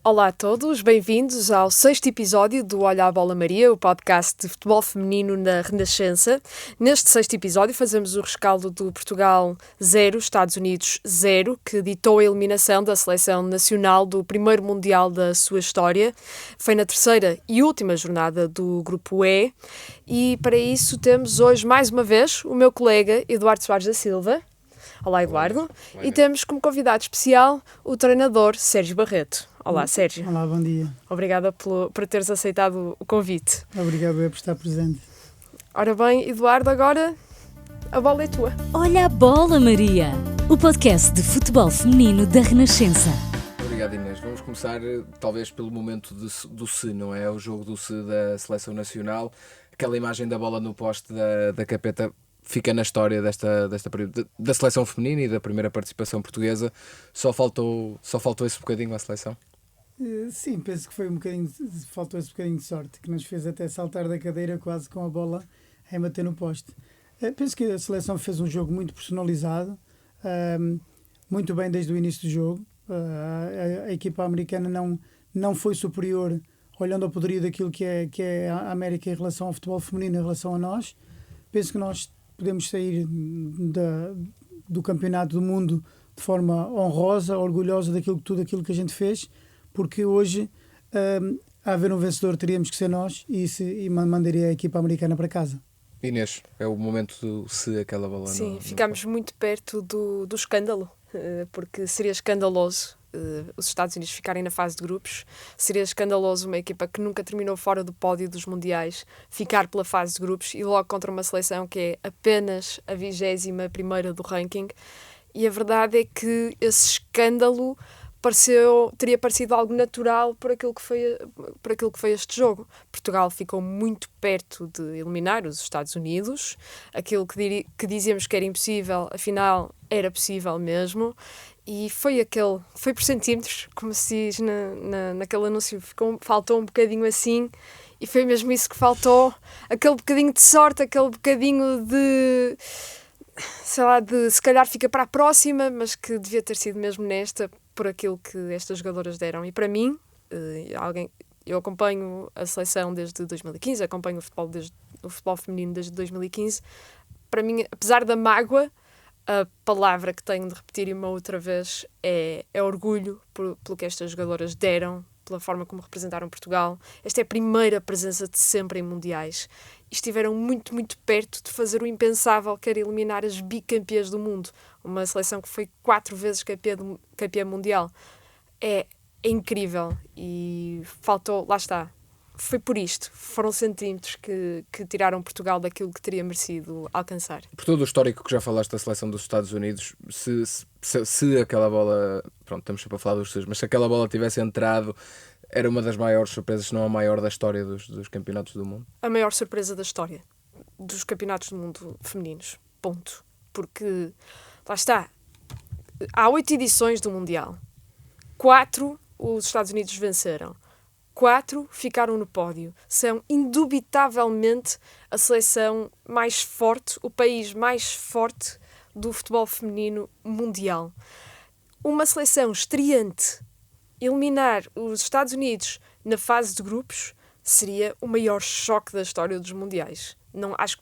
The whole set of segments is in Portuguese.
Olá a todos, bem-vindos ao 6º episódio do Olha a Bola Maria, o podcast de futebol feminino na Renascença. Neste 6º episódio fazemos o rescaldo do Portugal 0, Estados Unidos 0, que ditou a eliminação da seleção nacional do primeiro Mundial da sua história. Foi na terceira e última jornada do Grupo E e para isso temos hoje mais uma vez o meu colega Eduardo Soares da Silva. Olá Eduardo. Olá. E temos como convidado especial o treinador Sérgio Barreto. Olá, Sérgio. Olá, bom dia. Obrigada por teres aceitado o convite. Obrigado por estar presente. Ora bem, Eduardo, agora a bola é tua. Olha a bola, Maria! O podcast de futebol feminino da Renascença. Obrigado, Inês. Vamos começar talvez pelo momento do Se, não é? O jogo do Se da Seleção Nacional. Aquela imagem da bola no poste da Capeta fica na história da seleção feminina e da primeira participação portuguesa. Só faltou esse bocadinho à seleção? Sim, penso que foi faltou esse bocadinho de sorte, que nos fez até saltar da cadeira quase com a bola a bater no poste. Penso que a seleção fez um jogo muito personalizado, muito bem desde o início do jogo. A equipa americana não foi superior, olhando ao poderio daquilo que é a América em relação ao futebol feminino, em relação a nós. Penso que nós podemos sair do campeonato do mundo de forma honrosa, orgulhosa tudo aquilo que a gente fez, porque hoje, a haver um vencedor, teríamos que ser nós e mandaria a equipa americana para casa. Inês, é o momento do Se, aquela bola. Sim, ficámos muito perto do escândalo, porque seria escandaloso os Estados Unidos ficarem na fase de grupos, seria escandaloso uma equipa que nunca terminou fora do pódio dos mundiais ficar pela fase de grupos e logo contra uma seleção que é apenas a 21ª do ranking. E a verdade é que esse escândalo teria parecido algo natural por aquilo que foi este jogo. Portugal ficou muito perto de eliminar os Estados Unidos. Aquilo que dizíamos que era impossível, afinal era possível mesmo. E foi por centímetros, como se diz naquele anúncio, faltou um bocadinho assim, e foi mesmo isso que faltou, aquele bocadinho de sorte, aquele bocadinho de se calhar fica para a próxima, mas que devia ter sido mesmo nesta, por aquilo que estas jogadoras deram. E para mim, eu acompanho a seleção desde 2015, acompanho o futebol feminino desde 2015, para mim, apesar da mágoa, a palavra que tenho de repetir uma outra vez é orgulho pelo que estas jogadoras deram, pela forma como representaram Portugal. Esta é a primeira presença de sempre em mundiais. E estiveram muito, muito perto de fazer o impensável, que era eliminar as bicampeãs do mundo. Uma seleção que foi 4 vezes campeã mundial. É incrível. E faltou, lá está. Foi por isto, foram centímetros que tiraram Portugal daquilo que teria merecido alcançar. Por todo o histórico que já falaste da seleção dos Estados Unidos, se aquela bola, pronto, estamos sempre a falar dos seus, mas se aquela bola tivesse entrado, era uma das maiores surpresas, se não a maior da história dos campeonatos do mundo? A maior surpresa da história dos campeonatos do mundo femininos, ponto. Porque, lá está, há 8 edições do Mundial, 4 os Estados Unidos venceram, 4 ficaram no pódio. São indubitavelmente a seleção mais forte, o país mais forte do futebol feminino mundial. Uma seleção estreante eliminar os Estados Unidos na fase de grupos seria o maior choque da história dos mundiais.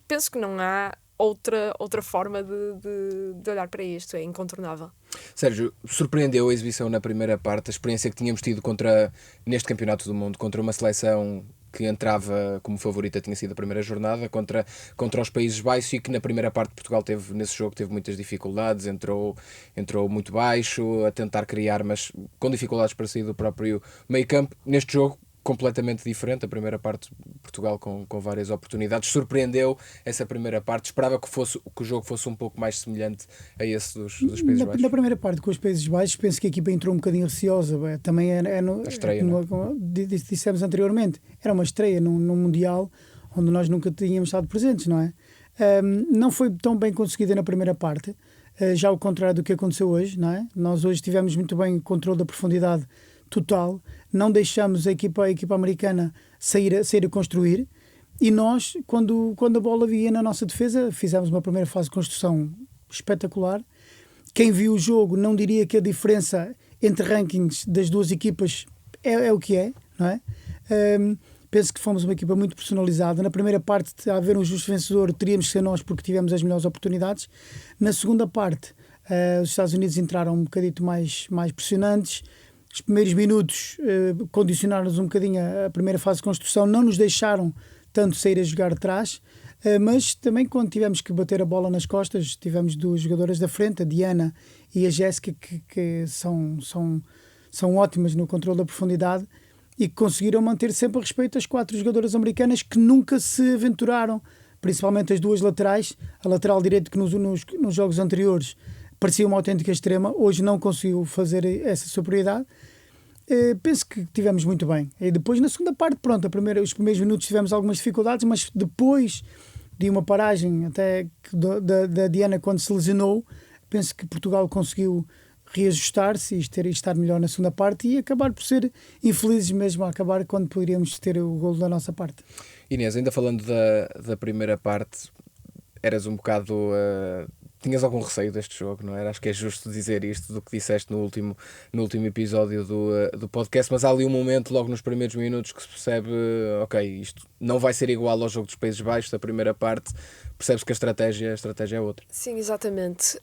Penso que não há outra forma de olhar para isto, é incontornável. Sérgio, surpreendeu a exibição na primeira parte, a experiência que tínhamos tido neste campeonato do mundo, contra uma seleção que entrava como favorita, tinha sido a primeira jornada, contra os Países Baixos, e que na primeira parte Portugal nesse jogo teve muitas dificuldades, entrou muito baixo, a tentar criar, mas com dificuldades para sair do próprio meio campo. Neste jogo, completamente diferente, a primeira parte Portugal com várias oportunidades. Surpreendeu essa primeira parte, esperava que o jogo fosse um pouco mais semelhante a esse dos Países Baixos. Na primeira parte com os Países Baixos, penso que a equipa entrou um bocadinho receosa, também a estreia, dissemos anteriormente, era uma estreia num Mundial onde nós nunca tínhamos estado presentes, não é? Não foi tão bem conseguida na primeira parte, já ao contrário do que aconteceu hoje, não é? Nós hoje tivemos muito bem o controle da profundidade total, não deixamos a equipa americana sair a construir, e nós, quando a bola vinha na nossa defesa, fizemos uma primeira fase de construção espetacular. Quem viu o jogo não diria que a diferença entre rankings das duas equipas é o que é, não é? Penso que fomos uma equipa muito personalizada. Na primeira parte, a haver um justo vencedor, teríamos que ser nós porque tivemos as melhores oportunidades. Na segunda parte, os Estados Unidos entraram um bocadito mais pressionantes. Os primeiros minutos condicionaram-nos um bocadinho a primeira fase de construção, não nos deixaram tanto sair a jogar atrás, mas também quando tivemos que bater a bola nas costas, tivemos duas jogadoras da frente, a Diana e a Jéssica, que são ótimas no controle da profundidade e que conseguiram manter sempre a respeito as 4 jogadoras americanas que nunca se aventuraram, principalmente as 2 laterais, a lateral direito que nos jogos anteriores parecia uma autêntica extrema, hoje não conseguiu fazer essa superioridade. Penso que tivemos muito bem. E depois, na segunda parte, pronto, os primeiros minutos tivemos algumas dificuldades, mas depois de uma paragem até da Diana quando se lesionou, penso que Portugal conseguiu reajustar-se e estar melhor na segunda parte e acabar por ser infelizes mesmo a acabar quando poderíamos ter o golo da nossa parte. Inês, ainda falando da primeira parte, eras um bocado... tinhas algum receio deste jogo, não era? Acho que é justo dizer isto do que disseste no último episódio do podcast, mas há ali um momento, logo nos primeiros minutos, que se percebe, ok, isto não vai ser igual ao jogo dos Países Baixos, da primeira parte, percebe-se que a estratégia é outra. Sim, exatamente.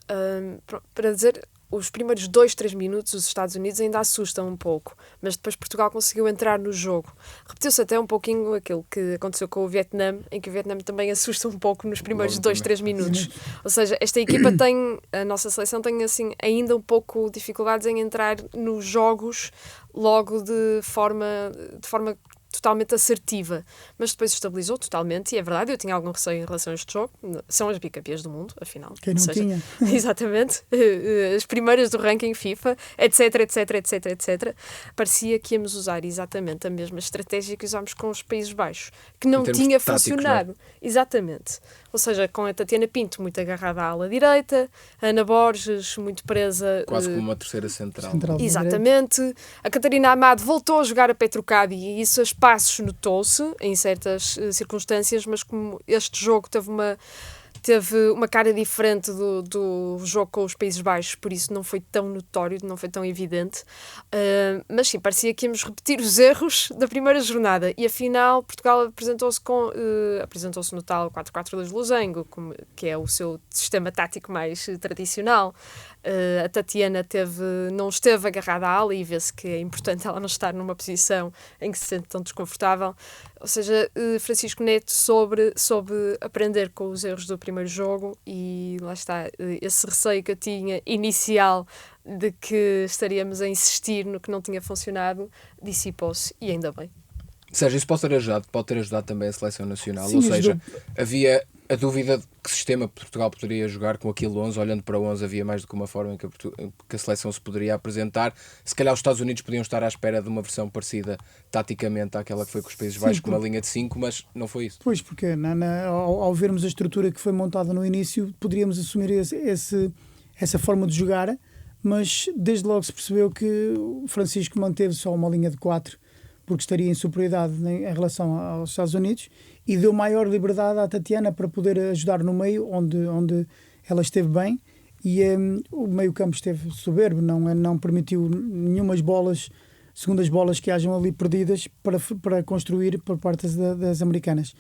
Para dizer, os primeiros 2-3 minutos os Estados Unidos ainda assustam um pouco, mas depois Portugal conseguiu entrar no jogo. Repetiu-se até um pouquinho aquilo que aconteceu com o Vietnã, em que o Vietnã também assusta um pouco nos primeiros 2-3 minutos. Ou seja, esta equipa a nossa seleção tem assim, ainda um pouco dificuldades em entrar nos jogos logo de forma totalmente assertiva, mas depois estabilizou totalmente, e é verdade, eu tinha algum receio em relação a este jogo. São as bicampeãs do mundo, afinal. Quem não tinha? Exatamente. As primeiras do ranking FIFA, etc. Parecia que íamos usar exatamente a mesma estratégia que usámos com os Países Baixos, que não tinha funcionado. Táticos, não é? Exatamente. Ou seja, com a Tatiana Pinto muito agarrada à ala direita, a Ana Borges muito presa... Quase como uma terceira central. Exatamente. A Catarina Amado voltou a jogar a pé trocado e isso as passos notou-se em certas circunstâncias, mas como este jogo teve uma cara diferente do jogo com os Países Baixos, por isso não foi tão notório, não foi tão evidente, mas sim, parecia que íamos repetir os erros da primeira jornada, e afinal Portugal apresentou-se no tal 4-4-2 de Losango, que é o seu sistema tático mais tradicional. A Tatiana não esteve agarrada à ala, e vê-se que é importante ela não estar numa posição em que se sente tão desconfortável. Ou seja, Francisco Neto soube aprender com os erros do primeiro jogo, e lá está, esse receio que eu tinha inicial de que estaríamos a insistir no que não tinha funcionado dissipou-se, e ainda bem. Sérgio, isso pode ter ajudado também a seleção nacional. Sim, ou seja, havia a dúvida de que sistema Portugal poderia jogar com aquele 11. Olhando para o 11, havia mais do que uma forma em que a seleção se poderia apresentar. Se calhar os Estados Unidos podiam estar à espera de uma versão parecida taticamente àquela que foi com os Países Baixos, com uma linha de 5, mas não foi isso. Pois, porque ao vermos a estrutura que foi montada no início, poderíamos assumir essa forma de jogar, mas desde logo se percebeu que o Francisco manteve só uma linha de 4, porque estaria em superioridade em relação aos Estados Unidos, e deu maior liberdade à Tatiana para poder ajudar no meio, onde ela esteve bem, e o meio campo esteve soberbo, não permitiu nenhumas segundas bolas que hajam ali perdidas para construir por parte das americanas.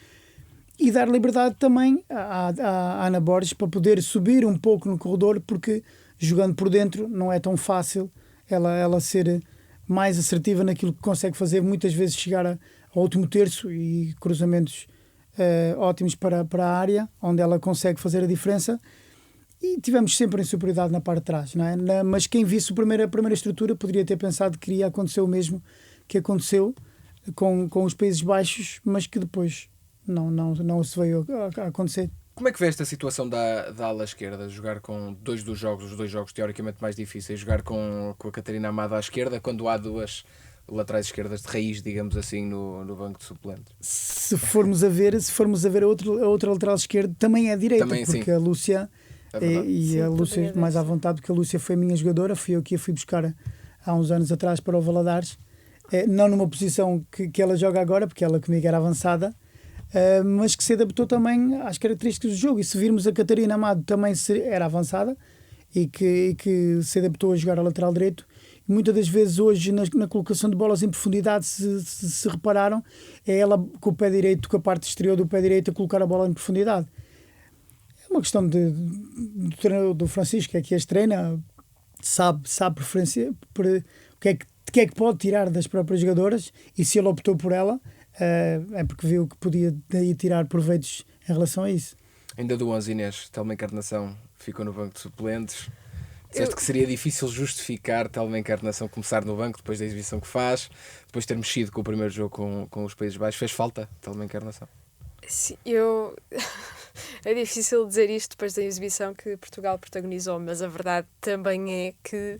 E dar liberdade também à Ana Borges para poder subir um pouco no corredor, porque jogando por dentro não é tão fácil ela ser mais assertiva naquilo que consegue fazer, muitas vezes chegar ao último terço e cruzamentos ótimos para a área, onde ela consegue fazer a diferença, e tivemos sempre em superioridade na parte de trás, não é? Mas quem visse a primeira estrutura poderia ter pensado que iria acontecer o mesmo que aconteceu com os Países Baixos, mas que depois não se veio a acontecer. Como é que vê esta situação da ala esquerda? Jogar com os dois jogos teoricamente mais difíceis, jogar com a Catarina Amado à esquerda, quando há duas laterais esquerdas de raiz, digamos assim, no banco de suplentes? Se formos a ver a outra lateral esquerda, também é direita, também, porque sim. A Lúcia, Sim, a Lúcia mais à vontade, porque a Lúcia foi a minha jogadora, fui eu que a fui buscar há uns anos atrás para o Valadares, não numa posição que ela joga agora, porque ela comigo era avançada, mas que se adaptou também às características do jogo. E se virmos a Catarina Amado, também era avançada e que se adaptou a jogar a lateral direito. muitas das vezes hoje na colocação de bolas em profundidade, se repararam, é ela com o pé direito, com a parte exterior do pé direito a colocar a bola em profundidade. É uma questão do treinador do Francisco, é que as treina, sabe preferência, o que é que pode tirar das próprias jogadoras, e se ele optou por ela, é porque viu que podia daí tirar proveitos em relação a isso. Ainda do 11, Inês, Telma Encarnação ficou no banco de suplentes. Disseste que seria difícil justificar Telma Encarnação começar no banco depois da exibição que faz, depois de ter mexido com o primeiro jogo com os Países Baixos. Fez falta Telma Encarnação? Sim, é difícil dizer isto depois da exibição que Portugal protagonizou, mas a verdade também é que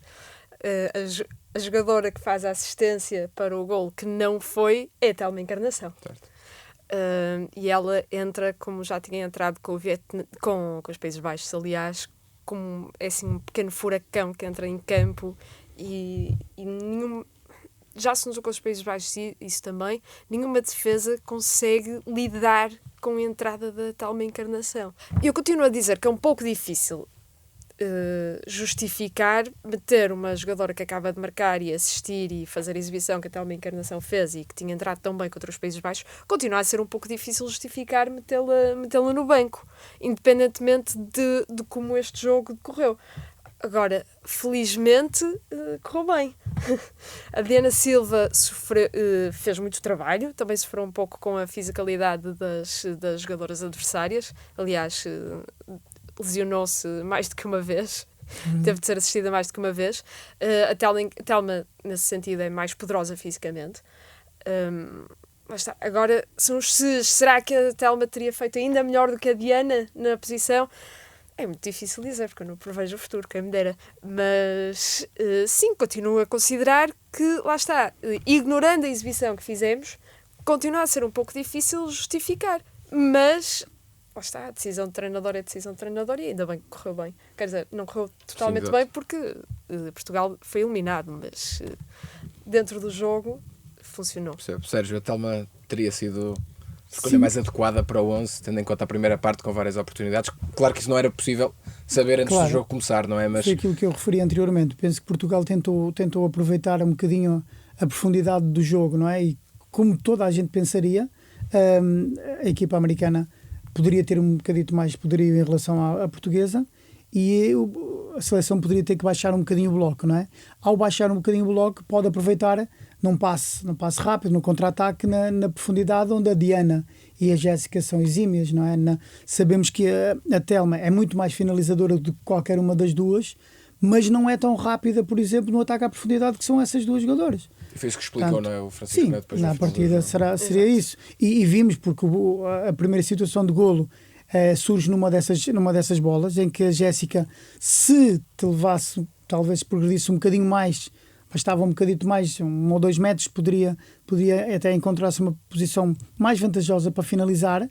a jogadora que faz a assistência para o gol que não foi é Telma Encarnação. Certo. E ela entra, como já tinha entrado com os Países Baixos, aliás, como é assim um pequeno furacão que entra em campo e já se nos com os Países Baixos isso também, nenhuma defesa consegue lidar com a entrada da Telma Encarnação. Eu continuo a dizer que é um pouco difícil justificar meter uma jogadora que acaba de marcar e assistir e fazer a exibição que a Telma Encarnação fez e que tinha entrado tão bem contra os Países Baixos, continua a ser um pouco difícil justificar metê-la no banco, independentemente de como este jogo decorreu. Agora, felizmente, correu bem. A Diana Silva fez muito trabalho, também sofreu um pouco com a fisicalidade das jogadoras adversárias. Aliás, lesionou-se mais do que uma vez, teve de ser assistida mais do que uma vez. A Telma, nesse sentido, é mais poderosa fisicamente. Mas está. Agora, será que a Telma teria feito ainda melhor do que a Diana na posição? É muito difícil dizer, porque eu não prevejo o futuro, quem me dera. Mas, sim, continuo a considerar que, lá está, ignorando a exibição que fizemos, continua a ser um pouco difícil justificar. Mas, lá está, a decisão de treinador é decisão de treinador e ainda bem que correu bem. Quer dizer, não correu totalmente Sim, bem porque Portugal foi eliminado, mas dentro do jogo funcionou. Sérgio, a Telma teria sido a escolha mais adequada para o 11, tendo em conta a primeira parte com várias oportunidades. Claro que isso não era possível saber antes do jogo começar, não é? Mas foi aquilo que eu referi anteriormente. Penso que Portugal tentou aproveitar um bocadinho a profundidade do jogo, não é? E como toda a gente pensaria, a equipa americana poderia ter um bocadito mais poderio em relação à portuguesa e a seleção poderia ter que baixar um bocadinho o bloco, não é? Ao baixar um bocadinho o bloco, pode aproveitar num passe rápido, no contra-ataque, na profundidade onde a Diana e a Jéssica são exímias, não é? Sabemos que a Telma é muito mais finalizadora do que qualquer uma das duas, mas não é tão rápida, por exemplo, no ataque à profundidade que são essas duas jogadoras. E foi isso que explicou, não é? O Francisco, sim, depois na partida seria isso. E vimos, porque a primeira situação de golo surge numa dessas bolas, em que a Jéssica, se te levasse, talvez progredisse um bocadinho mais, bastava um bocadito mais, 1 ou 2 metros, podia até encontrar-se uma posição mais vantajosa para finalizar.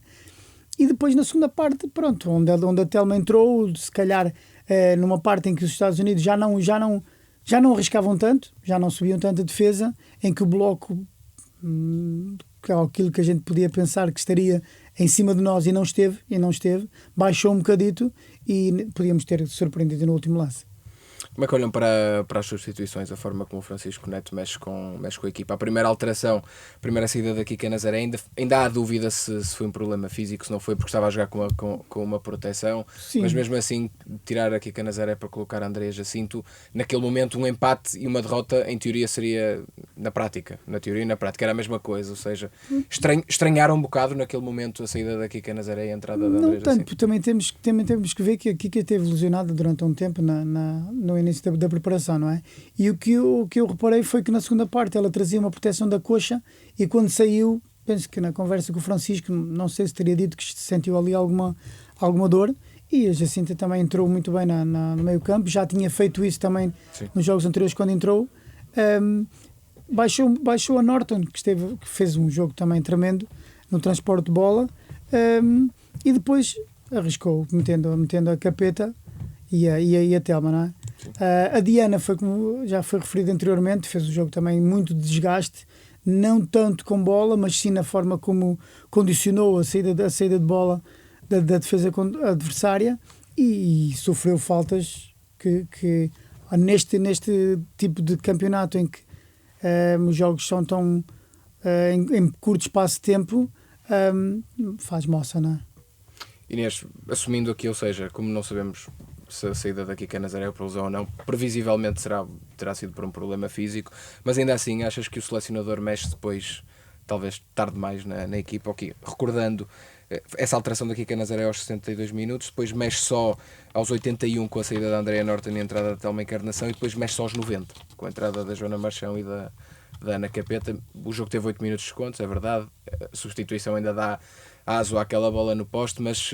E depois, na segunda parte, pronto, onde a Telma entrou, se calhar numa parte em que os Estados Unidos já não arriscavam tanto, já não subiam tanto a defesa, em que o bloco, que é aquilo que a gente podia pensar que estaria em cima de nós e não esteve, baixou um bocadito e podíamos ter surpreendido no último lance. Como é que olham para as substituições, a forma como o Francisco Neto mexe com a equipa? A primeira alteração, a primeira saída da Kika Nazaré, ainda há dúvida se foi um problema físico, se não foi porque estava a jogar com uma proteção. Sim. Mas mesmo assim, tirar a Kika Nazaré para colocar a Andrea Jacinto, naquele momento um empate e uma derrota, em teoria seria na prática era a mesma coisa, ou seja, estranharam um bocado naquele momento a saída da Kika Nazaré e a entrada da Andrea Jacinto. Não tanto, também temos que ver que a Kika esteve lesionada durante um tempo no início da preparação, não é? E o que eu reparei foi que na segunda parte ela trazia uma proteção da coxa e quando saiu, penso que na conversa com o Francisco, não sei se teria dito que sentiu ali alguma dor, e a Jacinta também entrou muito bem no meio campo, já tinha feito isso também. Sim. Nos jogos anteriores quando entrou. Baixou a Norton, que fez um jogo também tremendo no transporte de bola, e depois arriscou metendo a Capeta e a Telma, não é? A Diana foi, como já foi referido anteriormente, fez um jogo também muito de desgaste, não tanto com bola, mas sim na forma como condicionou a saída de bola da defesa adversária e sofreu faltas que neste tipo de campeonato em que os jogos são tão em curto espaço de tempo, faz moça, não é? Inês, assumindo aqui, ou seja, como não sabemos se a saída da Kika Nazaré é por lesão ou não, previsivelmente terá sido por um problema físico, mas ainda assim achas que o selecionador mexe depois, talvez tarde demais na equipa, ok, recordando essa alteração da Kika Nazaré aos 62 minutos, depois mexe só aos 81 com a saída da Andrea Norton e a entrada da Telma Encarnação, e depois mexe só aos 90 com a entrada da Joana Marchão e da Ana Capeta. O jogo teve 8 minutos de descontos, é verdade, a substituição ainda dá aso àquela bola no poste, mas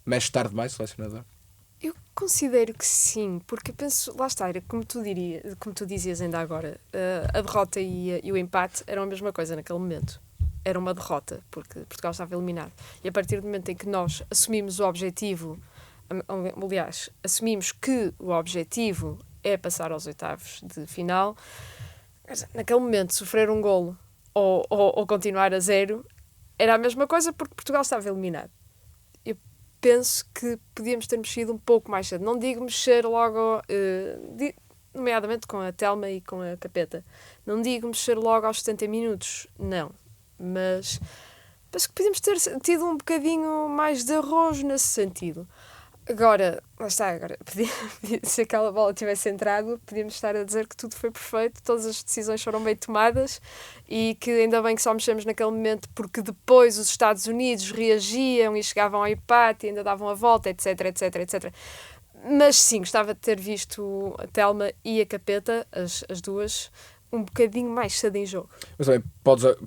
mexe tarde demais o selecionador? Eu considero que sim, porque penso, lá está, era como tu dizias ainda agora, a derrota e o empate eram a mesma coisa naquele momento. Era uma derrota, porque Portugal estava eliminado. E a partir do momento em que nós assumimos o objetivo, aliás, assumimos que o objetivo é passar aos oitavos de final, naquele momento sofrer um golo ou continuar a 0 era a mesma coisa, porque Portugal estava eliminado. Eu penso que podíamos ter mexido um pouco mais cedo. Não digo mexer logo, nomeadamente com a Telma e com a Capeta. Não digo mexer logo aos 70 minutos, não. Mas penso que podíamos ter tido um bocadinho mais de arrojo nesse sentido. Agora, lá está, se aquela bola tivesse entrado, podíamos estar a dizer que tudo foi perfeito, todas as decisões foram bem tomadas e que ainda bem que só mexemos naquele momento, porque depois os Estados Unidos reagiam e chegavam ao empate e ainda davam a volta, etc, etc, etc. Mas sim, gostava de ter visto a Telma e a Capeta, as duas, um bocadinho mais cedo em jogo. Mas também,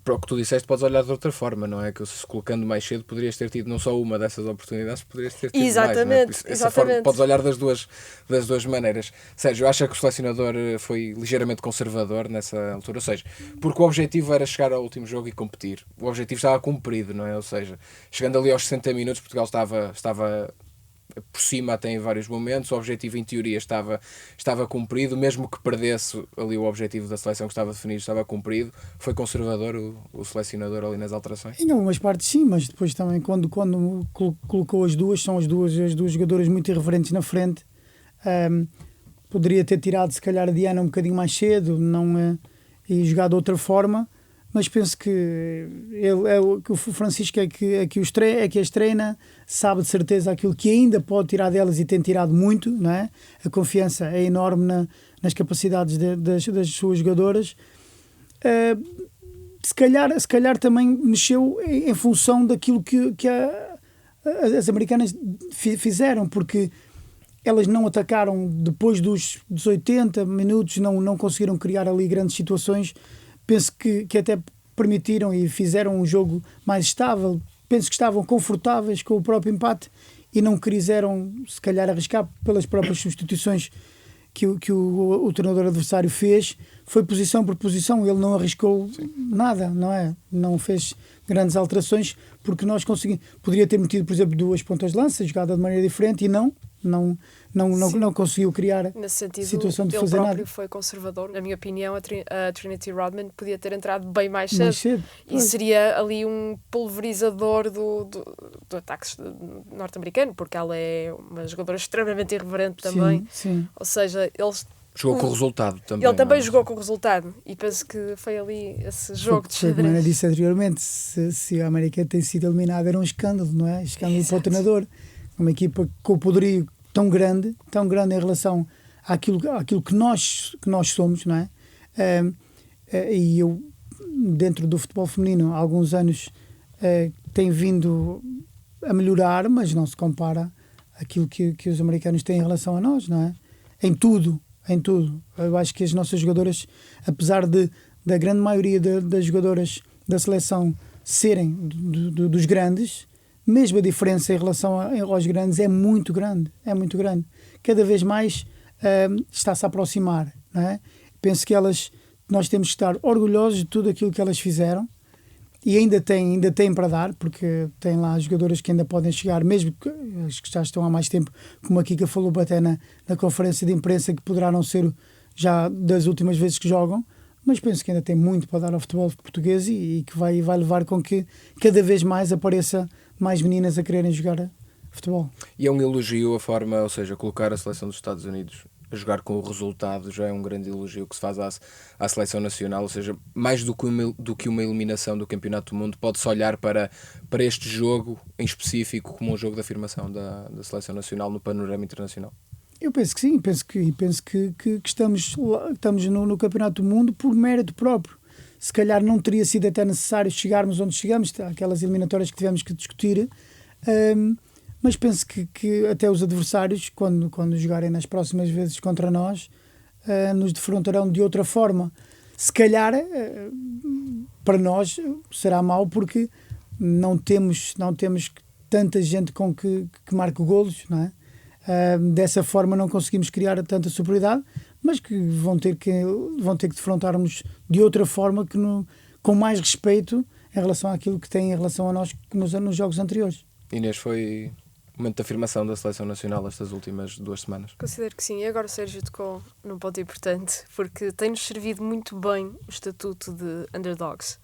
para o que tu disseste, podes olhar de outra forma, não é? Que se colocando mais cedo poderias ter tido não só uma dessas oportunidades, poderias ter tido exatamente, mais, não é? Forma, podes olhar das duas maneiras. Sérgio, acha que o selecionador foi ligeiramente conservador nessa altura? Ou seja, porque o objetivo era chegar ao último jogo e competir. O objetivo estava cumprido, não é? Ou seja, chegando ali aos 60 minutos, Portugal estava por cima até em vários momentos, o objetivo em teoria estava cumprido, mesmo que perdesse ali o objetivo da seleção que estava definido, estava cumprido. Foi conservador o selecionador ali nas alterações? Em algumas partes sim, mas depois também quando colocou as duas jogadoras muito irreverentes na frente, poderia ter tirado se calhar a Diana um bocadinho mais cedo e jogado de outra forma, mas penso que o Francisco é que as treina, sabe de certeza aquilo que ainda pode tirar delas e tem tirado muito, não é? A confiança é enorme nas capacidades das suas jogadoras. Se calhar também mexeu em função daquilo que as americanas fizeram, porque elas não atacaram depois dos 80 minutos, não conseguiram criar ali grandes situações. Penso que até permitiram e fizeram um jogo mais estável. Penso que estavam confortáveis com o próprio empate e não quiseram, se calhar, arriscar pelas próprias substituições que o treinador adversário fez. Foi posição por posição, ele não arriscou nada, não é? Não fez grandes alterações, porque nós conseguimos. Poderia ter metido, por exemplo, 2 pontas de lança, jogada de maneira diferente, e não conseguiu criar nesse sentido, situação de ele fazer próprio nada. Foi conservador. Na minha opinião, a Trinity Rodman podia ter entrado bem mais cedo. E seria ali um pulverizador do ataque norte-americano, porque ela é uma jogadora extremamente irreverente também. Sim. Ou seja, Jogou com o resultado também. Ele também jogou com o resultado e penso que foi ali esse jogo de xadrez. Como eu disse anteriormente, se a América tem sido eliminada era um escândalo, não é? Escândalo para o treinador. Uma equipa com o poderio tão grande em relação àquilo que nós somos, não é? E eu, dentro do futebol feminino, há alguns anos tem vindo a melhorar, mas não se compara àquilo que os americanos têm em relação a nós, não é? Em tudo. Eu acho que as nossas jogadoras, apesar da grande maioria das jogadoras da seleção serem dos grandes, mesmo a diferença em relação aos grandes é muito grande. Cada vez mais está-se a aproximar, não é? Penso que nós temos que estar orgulhosos de tudo aquilo que elas fizeram e ainda têm para dar, porque tem lá jogadoras que ainda podem chegar, mesmo que as que já estão há mais tempo, como a Kika falou até na conferência de imprensa, que poderá não ser já das últimas vezes que jogam, mas penso que ainda tem muito para dar ao futebol português e que vai levar com que cada vez mais apareça mais meninas a quererem jogar futebol. E é um elogio a forma, ou seja, colocar a seleção dos Estados Unidos a jogar com o resultado já é um grande elogio que se faz à seleção nacional, ou seja, mais do que uma eliminação do Campeonato do Mundo, pode-se olhar para este jogo em específico como um jogo de afirmação da seleção nacional no panorama internacional. Eu penso que sim, penso que estamos no Campeonato do Mundo por mérito próprio. Se calhar não teria sido até necessário chegarmos onde chegamos, aquelas eliminatórias que tivemos que discutir, mas penso que até os adversários, quando jogarem nas próximas vezes contra nós, nos defrontarão de outra forma. Se calhar, para nós, será mau porque não temos tanta gente com que marque golos, não é? Dessa forma não conseguimos criar tanta superioridade, mas que vão ter que defrontar-nos de outra forma, com mais respeito em relação àquilo que têm em relação a nós nos jogos anteriores. Inês, foi um momento de afirmação da seleção nacional estas últimas 2 semanas? Considero que sim. E agora o Sérgio tocou num ponto importante, porque tem-nos servido muito bem o estatuto de underdogs,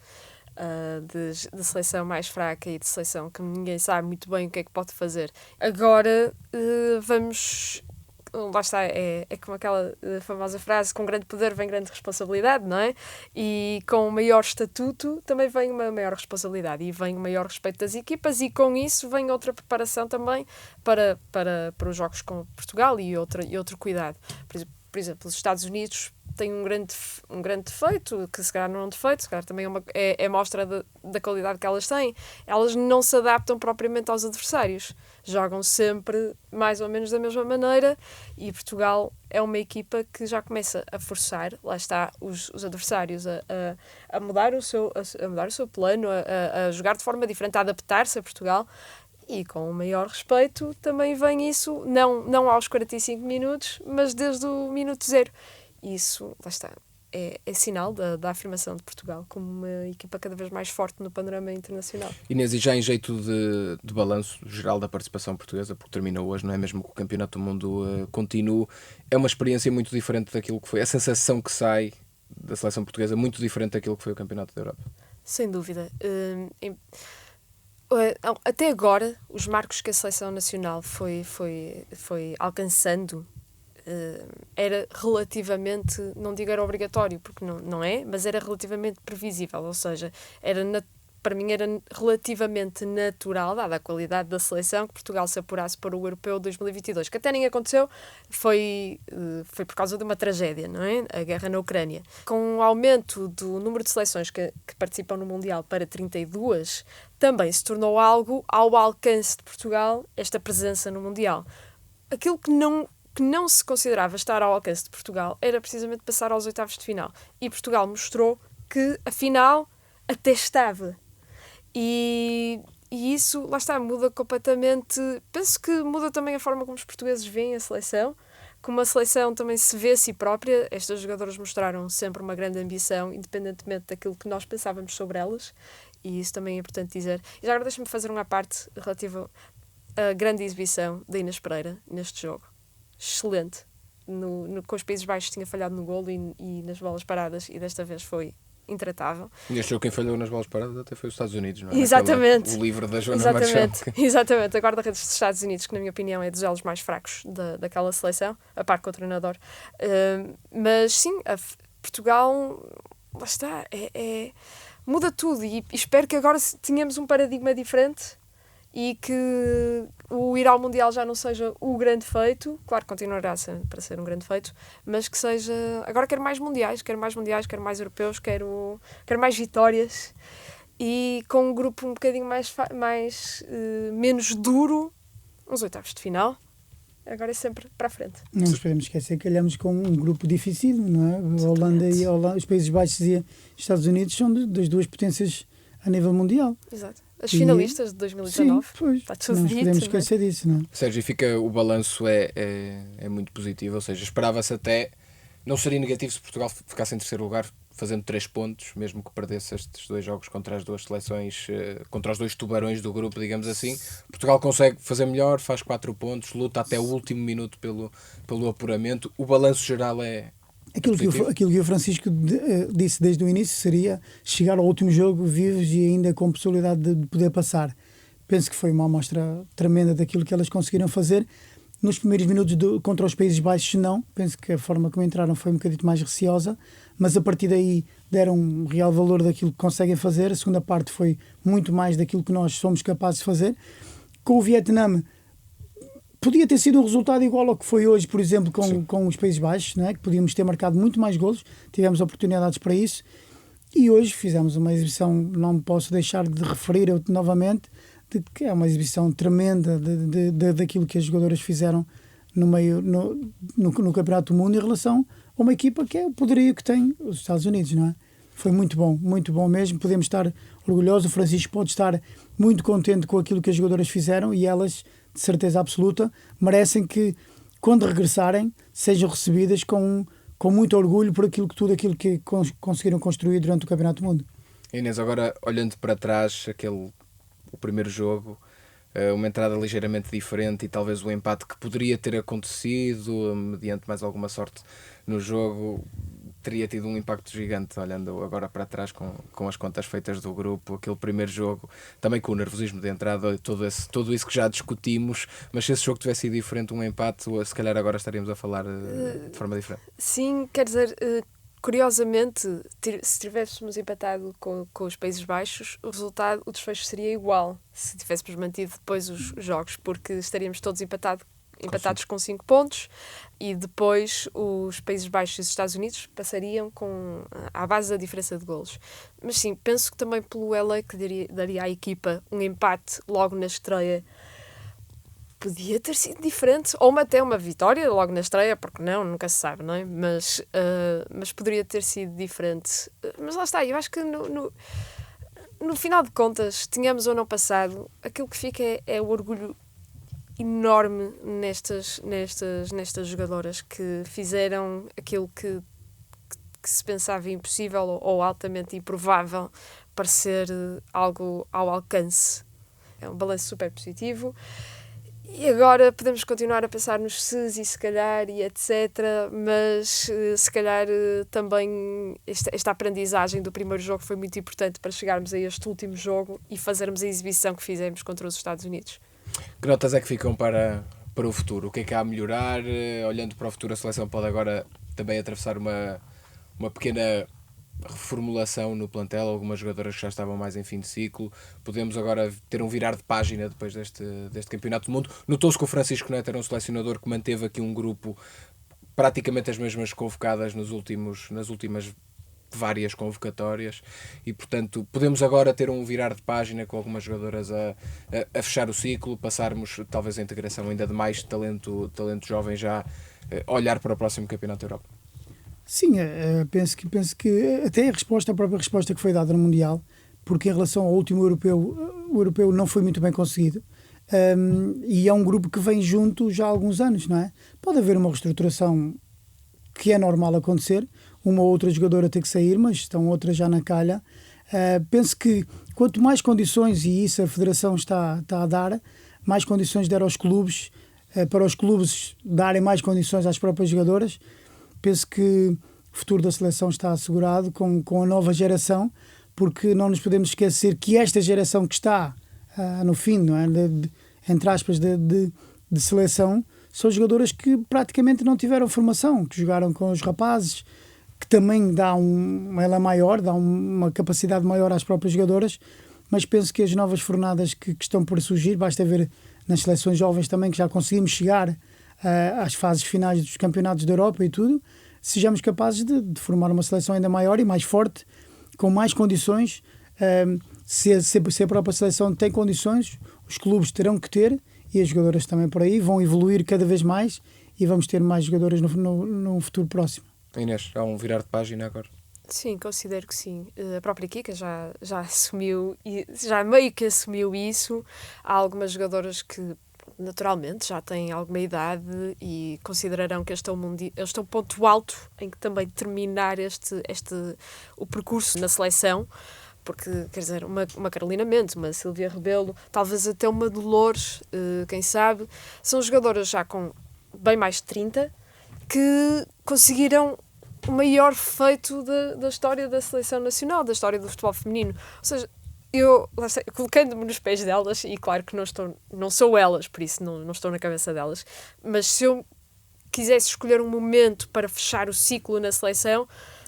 de seleção mais fraca e de seleção que ninguém sabe muito bem o que é que pode fazer. Agora vamos... Lá está, é como aquela famosa frase: com grande poder vem grande responsabilidade, não é? E com maior estatuto também vem uma maior responsabilidade e vem um maior respeito das equipas, e com isso vem outra preparação também para os jogos com Portugal e outro cuidado. Por exemplo, os Estados Unidos têm um grande defeito, que se calhar não é um defeito, se calhar também é mostra da qualidade que elas têm. Elas não se adaptam propriamente aos adversários, jogam sempre mais ou menos da mesma maneira, e Portugal é uma equipa que já começa a forçar, lá está, os adversários a mudar o seu plano, a jogar de forma diferente, a adaptar-se a Portugal. E com o maior respeito também vem isso, não aos 45 minutos, mas desde o minuto 0. Isso, lá está, é sinal da afirmação de Portugal como uma equipa cada vez mais forte no panorama internacional. Inês, e já em jeito de balanço geral da participação portuguesa, porque termina hoje, não é? Mesmo que o Campeonato do Mundo continue, é uma experiência muito diferente daquilo que foi. A sensação que sai da seleção portuguesa muito diferente daquilo que foi o Campeonato da Europa. Sem dúvida. Até agora, os marcos que a seleção nacional foi alcançando era relativamente, não digo era obrigatório, porque não é, mas era relativamente previsível, ou seja, para mim era relativamente natural, dada a qualidade da seleção, que Portugal se apurasse para o Europeu 2022, que até nem aconteceu, foi por causa de uma tragédia, não é? A guerra na Ucrânia. Com o aumento do número de seleções que participam no Mundial para 32, também se tornou algo ao alcance de Portugal, esta presença no Mundial. Aquilo que não se considerava estar ao alcance de Portugal era precisamente passar aos oitavos de final. E Portugal mostrou que, afinal, até estava. E isso, lá está, muda completamente. Penso que muda também a forma como os portugueses veem a seleção, como a seleção também se vê a si própria. Estas jogadoras mostraram sempre uma grande ambição, independentemente daquilo que nós pensávamos sobre elas, e isso também é importante dizer. E já agora deixa-me fazer uma parte relativa à grande exibição da Inês Pereira neste jogo. Excelente. Com os Países Baixos tinha falhado no golo e nas bolas paradas, e desta vez foi intratável. Neste jogo quem falhou nas bolas paradas até foi os Estados Unidos, não é? Exatamente. O livro da Joana Marchal. Exatamente. A guarda-redes dos Estados Unidos, que na minha opinião é dos elos mais fracos daquela seleção, a par com o treinador. Mas sim, Portugal, lá está, muda tudo, e espero que agora tenhamos um paradigma diferente e que o ir ao Mundial já não seja o grande feito. Claro que continuará para ser um grande feito, mas que seja... Agora quero mais mundiais, quero mais europeus, quero mais vitórias, e com um grupo um bocadinho menos duro, uns oitavos de final. Agora é sempre para a frente. Não nos podemos esquecer que calhamos com um grupo difícil, não é? A Holanda e os Países Baixos e os Estados Unidos são das duas potências a nível mundial. Exato. As finalistas de 2019. Sim, pois. Está tudo não nos dito, podemos esquecer disso, não é? Sérgio, o balanço é muito positivo, ou seja, esperava-se até, não seria negativo se Portugal ficasse em terceiro lugar, fazendo 3 pontos, mesmo que perdesse estes 2 jogos contra as 2 seleções, contra os 2 tubarões do grupo, digamos assim. Portugal consegue fazer melhor, faz 4 pontos, luta até o último minuto pelo apuramento. O balanço geral é aquilo que o Francisco disse desde o início seria chegar ao último jogo vivos e ainda com possibilidade de poder passar. Penso que foi uma amostra tremenda daquilo que elas conseguiram fazer, nos primeiros minutos contra os Países Baixos não, penso que a forma como entraram foi um bocadinho mais receosa, mas a partir daí deram um real valor daquilo que conseguem fazer. A segunda parte foi muito mais daquilo que nós somos capazes de fazer. Com o Vietnã podia ter sido um resultado igual ao que foi hoje, por exemplo, com os Países Baixos, não é? Que podíamos ter marcado muito mais golos, tivemos oportunidades para isso, e hoje fizemos uma exibição, não posso deixar de referir novamente, de que é uma exibição tremenda daquilo que as jogadoras fizeram no Campeonato do Mundo em relação a uma equipa que é o poderio que tem os Estados Unidos, não é? Foi muito bom mesmo, podemos estar orgulhosos, o Francisco pode estar muito contente com aquilo que as jogadoras fizeram, e elas, de certeza absoluta, merecem que, quando regressarem, sejam recebidas com muito orgulho por tudo aquilo que conseguiram construir durante o Campeonato do Mundo. Inês, agora olhando para trás, o primeiro jogo, uma entrada ligeiramente diferente e talvez o empate que poderia ter acontecido, mediante mais alguma sorte no jogo, teria tido um impacto gigante. Olhando agora para trás com as contas feitas do grupo, aquele primeiro jogo, também com o nervosismo de entrada, tudo isso que já discutimos, mas se esse jogo tivesse sido diferente, um empate, se calhar agora estaríamos a falar de forma diferente. Sim, quer dizer, curiosamente, se tivéssemos empatado com os Países Baixos, o desfecho seria igual se tivéssemos mantido depois os jogos, porque estaríamos todos empatados com 5 pontos, e depois os Países Baixos e os Estados Unidos passariam à base da diferença de golos. Mas sim, penso que também pelo LA que daria à equipa um empate logo na estreia podia ter sido diferente, ou até uma vitória logo na estreia, porque nunca se sabe, não é? Mas poderia ter sido diferente. Mas lá está, eu acho que no final de contas, tínhamos ou não passado, aquilo que fica é o orgulho enorme nestas jogadoras que fizeram aquilo que se pensava impossível ou altamente improvável parecer algo ao alcance. É um balanço super positivo. E agora podemos continuar a pensar nos ses e se calhar e etc, mas se calhar também esta aprendizagem do primeiro jogo foi muito importante para chegarmos a este último jogo e fazermos a exibição que fizemos contra os Estados Unidos. Que notas é que ficam para o futuro? O que é que há a melhorar? Olhando para o futuro, a seleção pode agora também atravessar uma pequena reformulação no plantel, algumas jogadoras que já estavam mais em fim de ciclo. Podemos agora ter um virar de página depois deste Campeonato do Mundo. Notou-se que o Francisco Neto era um selecionador que manteve aqui um grupo praticamente as mesmas convocadas nas últimas várias convocatórias, e portanto podemos agora ter um virar de página com algumas jogadoras a fechar o ciclo, passarmos talvez a integração ainda de mais talento jovem já, olhar para o próximo Campeonato da Europa. Sim, penso que até a própria resposta que foi dada no Mundial, porque em relação ao último europeu, o europeu não foi muito bem conseguido, e é um grupo que vem junto já há alguns anos, não é? Pode haver uma reestruturação que é normal acontecer, uma ou outra jogadora ter que sair, mas estão outras já na calha. Penso que quanto mais condições, e isso a Federação está a dar, mais condições der aos clubes, para os clubes darem mais condições às próprias jogadoras, penso que o futuro da seleção está assegurado com a nova geração, porque não nos podemos esquecer que esta geração que está no fim, não é? Entre aspas, de seleção, são jogadoras que praticamente não tiveram formação, que jogaram com os rapazes, que também dá ela maior, dá uma capacidade maior às próprias jogadoras, mas penso que as novas fornadas que estão por surgir, basta ver nas seleções jovens também, que já conseguimos chegar às fases finais dos campeonatos da Europa e tudo, sejamos capazes de formar uma seleção ainda maior e mais forte, com mais condições. Se a própria seleção tem condições, os clubes terão que ter, e as jogadoras também por aí vão evoluir cada vez mais, e vamos ter mais jogadoras no futuro próximo. Inês, há um virar de página agora? Sim, considero que sim. A própria Kika já assumiu, já meio que assumiu isso. Há algumas jogadoras que naturalmente já têm alguma idade e considerarão que este é um ponto alto em que também terminar o percurso na seleção, porque, quer dizer, uma Carolina Mendes, uma Silvia Rebelo, talvez até uma Dolores, quem sabe, são jogadoras já com bem mais de 30 que conseguiram o maior feito da história da seleção nacional, da história do futebol feminino. Ou seja, lá está, colocando-me nos pés delas, e claro que não sou elas, por isso não estou na cabeça delas, mas se eu quisesse escolher um momento para fechar o ciclo na seleção,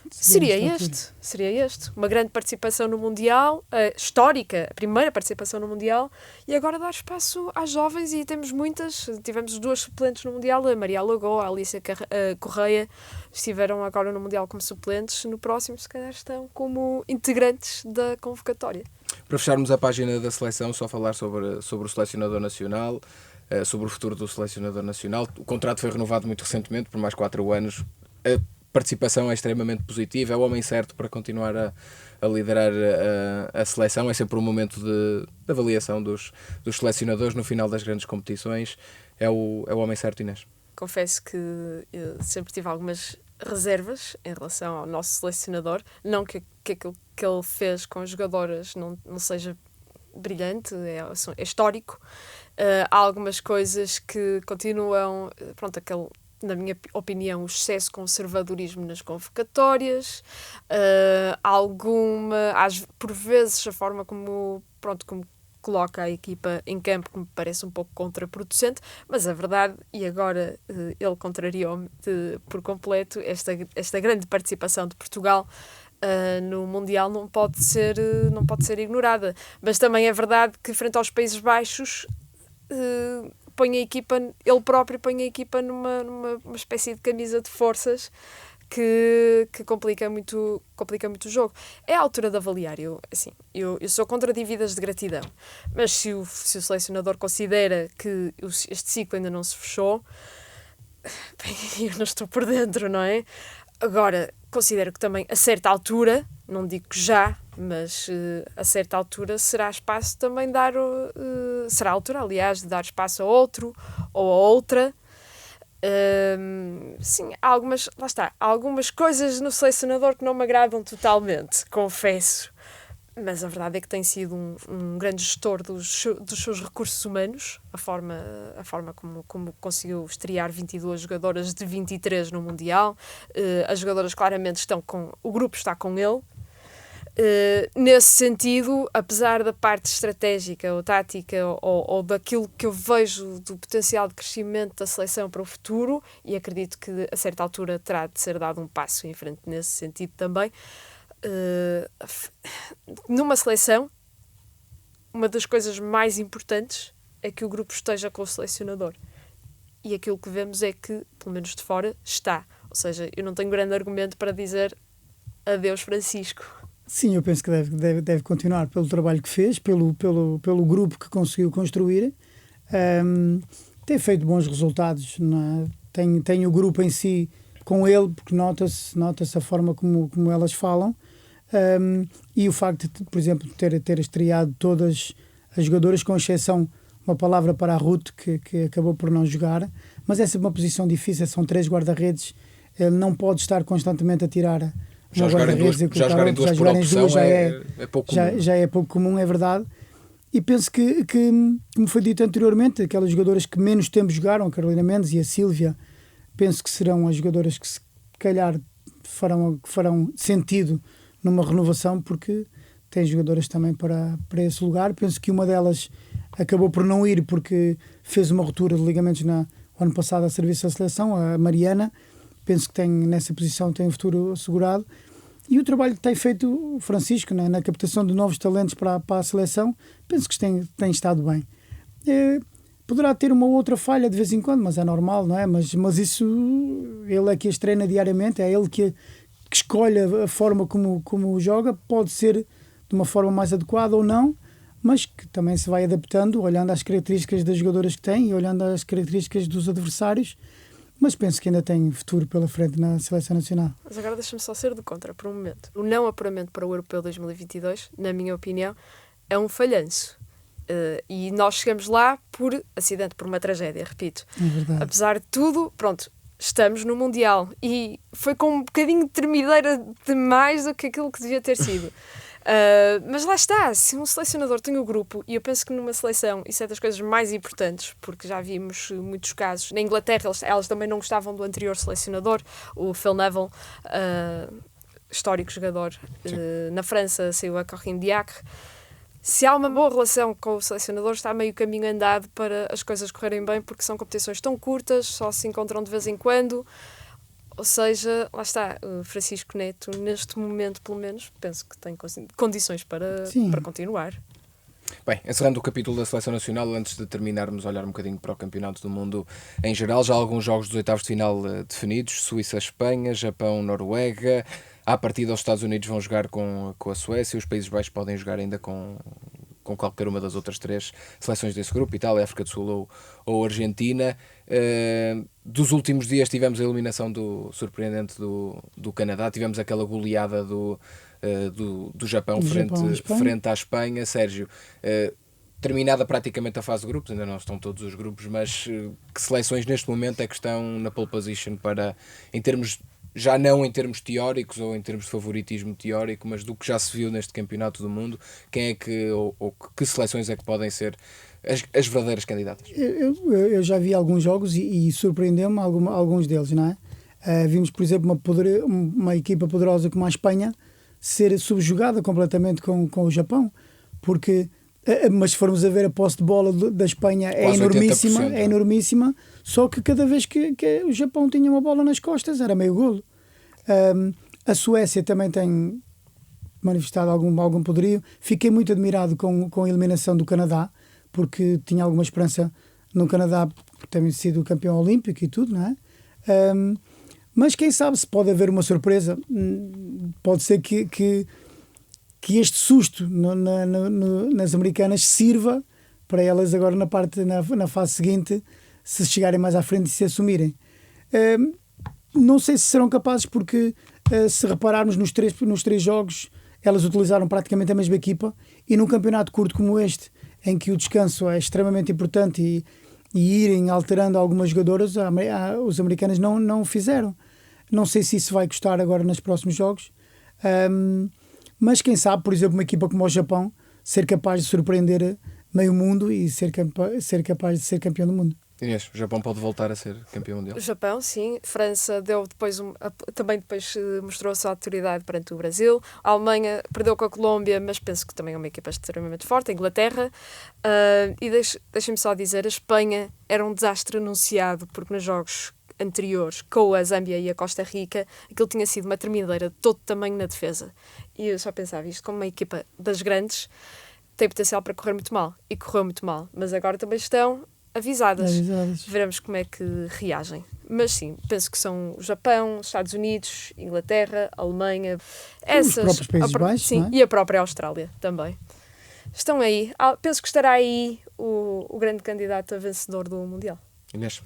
seria este. Uma grande participação no Mundial, histórica, a primeira participação no Mundial, e agora dar espaço às jovens, e temos muitas. Tivemos 2 suplentes no Mundial, a Maria Alagoa, a Alicia Correia, estiveram agora no Mundial como suplentes, no próximo se calhar estão como integrantes da convocatória. Para fecharmos a página da seleção, só falar sobre o selecionador nacional, sobre o futuro do selecionador nacional. O contrato foi renovado muito recentemente, por mais 4 anos. A participação é extremamente positiva, é o homem certo para continuar a liderar a seleção. É sempre um momento de avaliação dos selecionadores no final das grandes competições. É o homem certo, Inês. Confesso que eu sempre tive algumas reservas em relação ao nosso selecionador. Não que aquilo que ele fez com as jogadoras não seja brilhante, é histórico. Há algumas coisas que continuam, na minha opinião, o excesso de conservadorismo nas convocatórias, por vezes a forma como coloca a equipa em campo, que me parece um pouco contraproducente, mas a verdade, e agora ele contrariou-me por completo, esta grande participação de Portugal no Mundial não pode ser ignorada. Mas também é verdade que, frente aos Países Baixos, ele próprio põe a equipa numa espécie de camisa de forças que complica muito o jogo. É a altura de avaliar. Eu sou contra dívidas de gratidão, mas se o selecionador considera que este ciclo ainda não se fechou, bem, eu não estou por dentro, não é? Agora, considero que também, a certa altura, não digo que já, mas a certa altura será espaço também será a altura, aliás, de dar espaço a outro ou a outra. Sim, há algumas coisas no selecionador que não me agradam totalmente, confesso. Mas a verdade é que tem sido um grande gestor dos seus recursos humanos, a forma como conseguiu estrear 22 jogadoras de 23 no Mundial. As jogadoras claramente o grupo está com ele. Nesse sentido, apesar da parte estratégica ou tática ou daquilo que eu vejo do potencial de crescimento da seleção para o futuro, e acredito que a certa altura terá de ser dado um passo em frente nesse sentido também, numa seleção, uma das coisas mais importantes é que o grupo esteja com o selecionador, e aquilo que vemos é que, pelo menos de fora, está. Ou seja, eu não tenho grande argumento para dizer adeus Francisco. Sim, eu penso que deve continuar pelo trabalho que fez, pelo grupo que conseguiu construir. Tem feito bons resultados, não é? Tem o grupo em si com ele, porque nota-se a forma como elas falam. E o facto de, por exemplo, ter estreado todas as jogadoras, com exceção uma palavra para a Ruth, que acabou por não jogar, mas essa é uma posição difícil, são 3 guarda-redes, ele não pode estar constantemente a tirar já jogarem duas por opção é pouco comum. Já é pouco comum, é verdade. E penso que, como foi dito anteriormente, aquelas jogadoras que menos tempo jogaram, a Carolina Mendes e a Sílvia, penso que serão as jogadoras que se calhar farão sentido numa renovação, porque tem jogadoras também para esse lugar. Penso que uma delas acabou por não ir porque fez uma ruptura de ligamentos no ano passado a serviço da seleção, a Mariana. Penso que nessa posição tem um futuro assegurado. E o trabalho que tem feito o Francisco, né, na captação de novos talentos para a seleção, penso que tem estado bem. Poderá ter uma outra falha de vez em quando, mas é normal, não é? Mas isso, ele é que as treina diariamente, é ele que escolhe a forma como joga, pode ser de uma forma mais adequada ou não, mas que também se vai adaptando, olhando às características das jogadoras que tem e olhando às características dos adversários. Mas penso que ainda tem futuro pela frente na Seleção Nacional. Mas agora deixa-me só ser do contra por um momento. O não apuramento para o Europeu 2022, na minha opinião, é um falhanço. E nós chegamos lá por acidente, por uma tragédia, repito. É verdade. Apesar de tudo, pronto, estamos no Mundial. E foi com um bocadinho de tremedeira demais do que aquilo que devia ter sido. Mas lá está, se um selecionador tem o grupo, e eu penso que numa seleção isso é das coisas mais importantes, porque já vimos muitos casos na Inglaterra, elas também não gostavam do anterior selecionador, o Phil Neville, histórico jogador. Na França saiu a Corinne Diacre. se há uma boa relação com o selecionador, está meio caminho andado para as coisas correrem bem, porque são competições tão curtas, só se encontram de vez em quando. Ou seja, lá está, o Francisco Neto, neste momento, pelo menos, penso que tem condições para continuar. Bem, encerrando o capítulo da Seleção Nacional, antes de terminarmos, olhar um bocadinho para o Campeonato do Mundo em geral, já há alguns jogos dos oitavos de final definidos, Suíça-Espanha, Japão-Noruega, à partida os Estados Unidos vão jogar com a Suécia, os Países Baixos podem jogar ainda com qualquer uma das outras 3 seleções desse grupo, Itália, África do Sul ou Argentina. Dos últimos dias tivemos a eliminação surpreendente do Canadá, tivemos aquela goleada do Japão frente à Espanha. Sérgio, terminada praticamente a fase de grupos, ainda não estão todos os grupos, mas que seleções neste momento é que estão na pole position para, em termos, já não em termos teóricos ou em termos de favoritismo teórico, mas do que já se viu neste campeonato do mundo, quem é que, ou que seleções é que podem ser as verdadeiras candidatas? Eu já vi alguns jogos e surpreendeu-me alguns deles, não é? Vimos, por exemplo, uma equipa poderosa como a Espanha ser subjugada completamente com o Japão, porque, mas se formos a ver a posse de bola da Espanha é enormíssima, só que cada vez que o Japão tinha uma bola nas costas era meio golo. A Suécia também tem manifestado algum poderio. Fiquei muito admirado com a eliminação do Canadá, porque tinha alguma esperança no Canadá por ter sido campeão olímpico e tudo, não é? Mas quem sabe se pode haver uma surpresa. Pode ser que este susto nas americanas sirva para elas agora na fase seguinte, se chegarem mais à frente e se assumirem. Não sei se serão capazes, porque se repararmos nos três jogos, elas utilizaram praticamente a mesma equipa, e num campeonato curto como este, em que o descanso é extremamente importante e irem alterando algumas jogadoras, os americanos não o fizeram. Não sei se isso vai custar agora nos próximos jogos, mas quem sabe, por exemplo, uma equipa como o Japão ser capaz de surpreender meio mundo e ser capaz de ser campeão do mundo. Inês, o Japão pode voltar a ser campeão mundial? O Japão, sim. França também depois mostrou a sua autoridade perante o Brasil. A Alemanha perdeu com a Colômbia, mas penso que também é uma equipa extremamente forte. A Inglaterra. E deixem-me só dizer, a Espanha era um desastre anunciado, porque nos jogos anteriores, com a Zâmbia e a Costa Rica, aquilo tinha sido uma tremideira de todo tamanho na defesa. E eu só pensava, isto como uma equipa das grandes tem potencial para correr muito mal. E correu muito mal. Mas agora também estão avisadas. Veremos como é que reagem. Mas sim, penso que são o Japão, Estados Unidos, Inglaterra, Alemanha, os próprios Países Baixos, sim, não é? E a própria Austrália também. Estão aí. Penso que estará aí o grande candidato a vencedor do Mundial. Inês,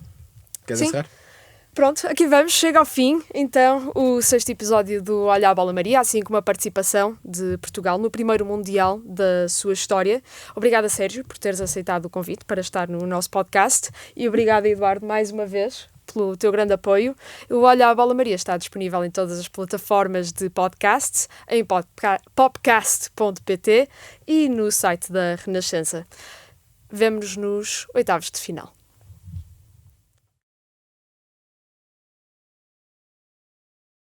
queres encerrar? Pronto, aqui vamos, chega ao fim, então, o 6º episódio do Olha a Bola Maria, assim como a participação de Portugal no primeiro Mundial da sua história. Obrigada, Sérgio, por teres aceitado o convite para estar no nosso podcast, e obrigada, Eduardo, mais uma vez, pelo teu grande apoio. O Olha a Bola Maria está disponível em todas as plataformas de podcasts, em popcast.pt e no site da Renascença. Vemo-nos nos oitavos de final.